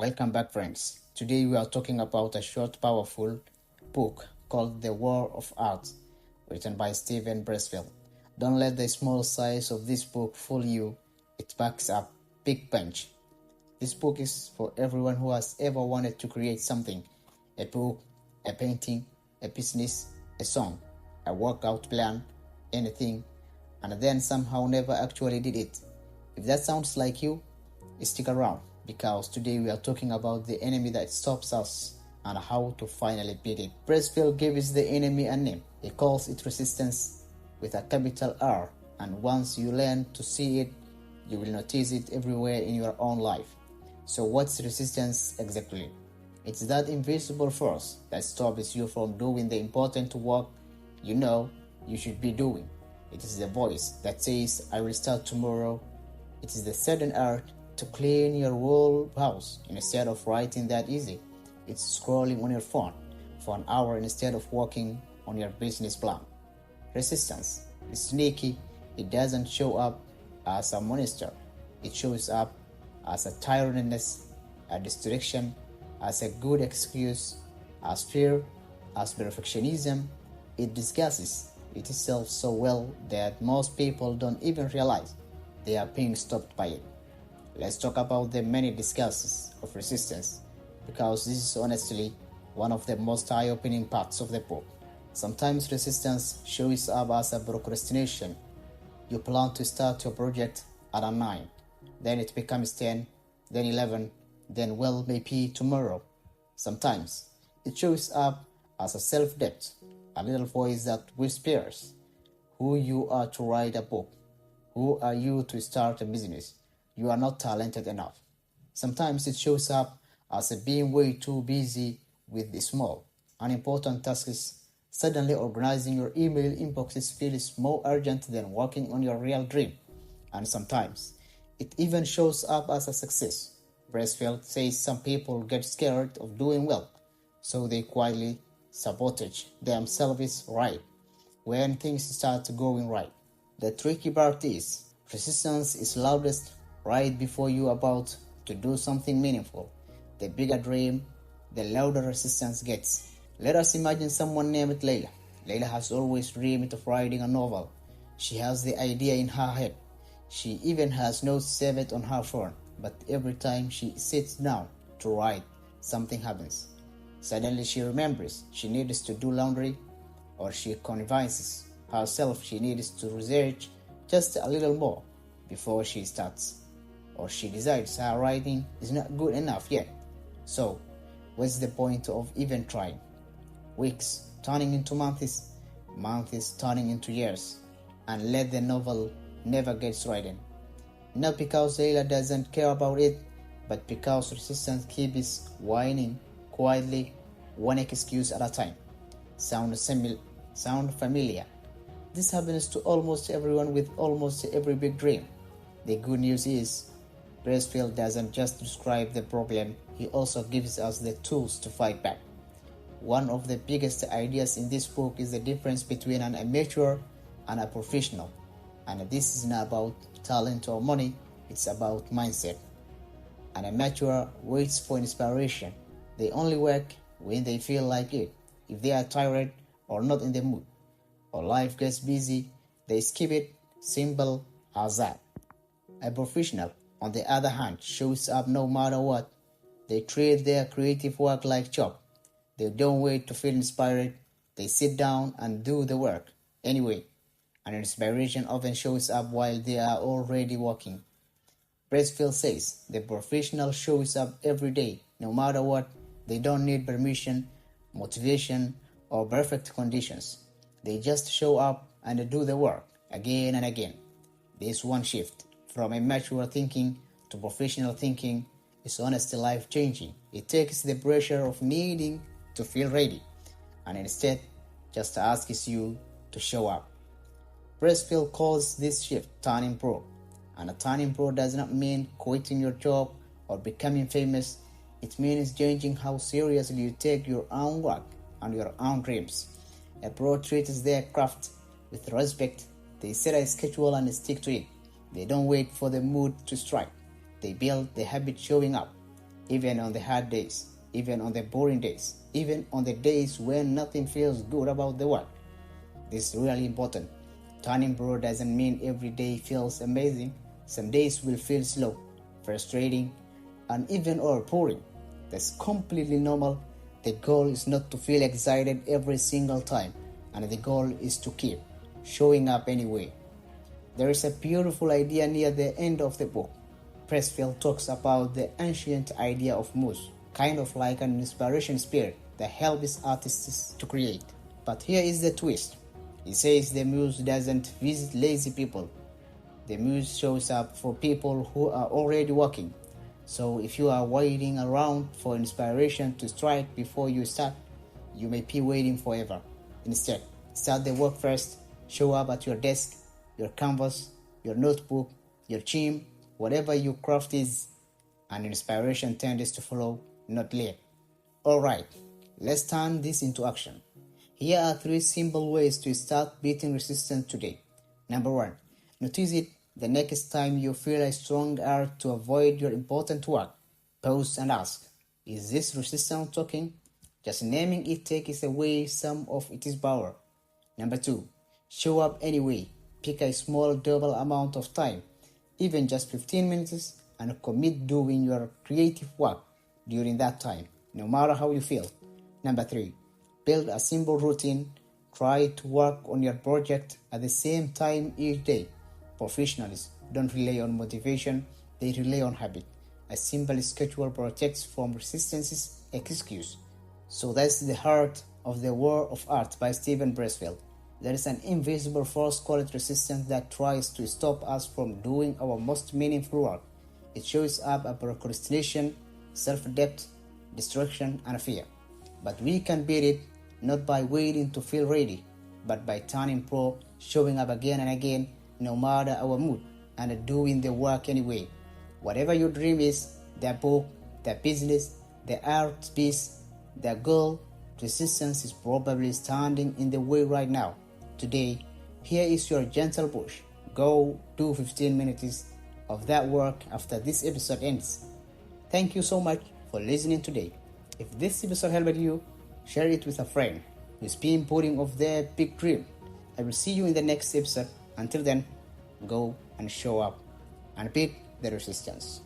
Welcome back, friends. Today we are talking about a short, powerful book called The War of Art, written by Stephen Pressfield. Don't let the small size of this book fool you. It backs up big punch. This book is for everyone who has ever wanted to create something: a book, a painting, a business, a song, a workout plan, anything, and then somehow never actually did it. If that sounds like you, stick around, because today we are talking about the enemy that stops us and how to finally beat it. Pressfield gives the enemy a name. He calls it resistance with a capital R, and once you learn to see it, you will notice it everywhere in your own life. So what's resistance exactly? It's that invisible force that stops you from doing the important work you know you should be doing. It is the voice that says, I will start tomorrow. It is the sudden urge to clean your whole house instead of writing that easy. It's scrolling on your phone for an hour instead of working on your business plan. Resistance is sneaky. It doesn't show up as a monster. It shows up as a tiredness, a distraction, as a good excuse, as fear, as perfectionism. It disguises itself so well that most people don't even realize they are being stopped by it. Let's talk about the many disguises of resistance, because this is honestly one of the most eye-opening parts of the book. Sometimes resistance shows up as a procrastination. You plan to start your project at 9, then it becomes 10, then 11, then maybe tomorrow. Sometimes it shows up as a self-doubt, a little voice that whispers who you are to write a book, who are you to start a business, you are not talented enough. Sometimes it shows up as being way too busy with the small, unimportant tasks. Suddenly organizing your email inboxes feels more urgent than working on your real dream. And sometimes it even shows up as a success. Pressfield says some people get scared of doing well, so they quietly sabotage themselves right when things start going right. The tricky part is, resistance is loudest right before you are about to do something meaningful. The bigger dream, the louder resistance gets. Let us imagine someone named Layla. Layla has always dreamed of writing a novel. She has the idea in her head. She even has notes saved on her phone. But every time she sits down to write, something happens. Suddenly she remembers she needs to do laundry, or she convinces herself she needs to research just a little more before she starts, or she decides her writing is not good enough yet. So, what's the point of even trying? Weeks turning into months, months turning into years, and let the novel never gets written. Not because Layla doesn't care about it, but because resistance keeps whining quietly, one excuse at a time. Sound familiar? This happens to almost everyone with almost every big dream. The good news is, Pressfield doesn't just describe the problem, he also gives us the tools to fight back. One of the biggest ideas in this book is the difference between an amateur and a professional. And this is not about talent or money, it's about mindset. An amateur waits for inspiration. They only work when they feel like it. If they are tired or not in the mood, or life gets busy, they skip it. Simple as that. A professional, on the other hand, shows up no matter what. They treat their creative work like job. They don't wait to feel inspired. They sit down and do the work anyway. And inspiration often shows up while they are already working. Pressfield says the professional shows up every day, no matter what. They don't need permission, motivation, or perfect conditions. They just show up and do the work again and again. This one shift from immature thinking to professional thinking is honestly life-changing. It takes the pressure of needing to feel ready, and instead just asks you to show up. Pressfield calls this shift turning pro, and a turning pro does not mean quitting your job or becoming famous. It means changing how seriously you take your own work and your own dreams. A pro treats their craft with respect. They set a schedule and stick to it. They don't wait for the mood to strike. They build the habit showing up. even on the hard days, even on the boring days, even on the days when nothing feels good about the work. This is really important. Turning pro doesn't mean every day feels amazing. Some days will feel slow, frustrating, and even overpowering. That's completely normal. The goal is not to feel excited every single time, and the goal is to keep showing up anyway. There is a beautiful idea near the end of the book. Pressfield talks about the ancient idea of muse, kind of like an inspiration spirit that helps artists to create. But here is the twist. He says the muse doesn't visit lazy people. The muse shows up for people who are already working. So if you are waiting around for inspiration to strike before you start, you may be waiting forever. Instead, start the work first. Show up at your desk, your canvas, your notebook, your team, whatever your craft is, and inspiration tends to follow, not late. Alright, let's turn this into action. Here are 3 simple ways to start beating resistance today. Number 1. Notice it the next time you feel a strong urge to avoid your important work. Pause and ask, is this resistance talking? Just naming it takes away some of its power. Number 2. Show up anyway. Pick a small double amount of time, even just 15 minutes, and commit doing your creative work during that time, no matter how you feel. Number 3. Build a simple routine. Try to work on your project at the same time each day. Professionals don't rely on motivation, they rely on habit. A simple schedule protects from resistance's excuse. So that's the heart of The War of Art by Pressfield. There is an invisible force called resistance that tries to stop us from doing our most meaningful work. It shows up as procrastination, self-doubt, distraction, and fear. But we can beat it not by waiting to feel ready, but by turning pro, showing up again and again, no matter our mood, and doing the work anyway. Whatever your dream is, the book, the business, the art piece, the goal, resistance is probably standing in the way right now. Today, here is your gentle push. Go do 15 minutes of that work after this episode ends. Thank you so much for listening today. If this episode helped you, share it with a friend who's been putting off their big dream. I will see you in the next episode. Until then, go and show up and beat the resistance.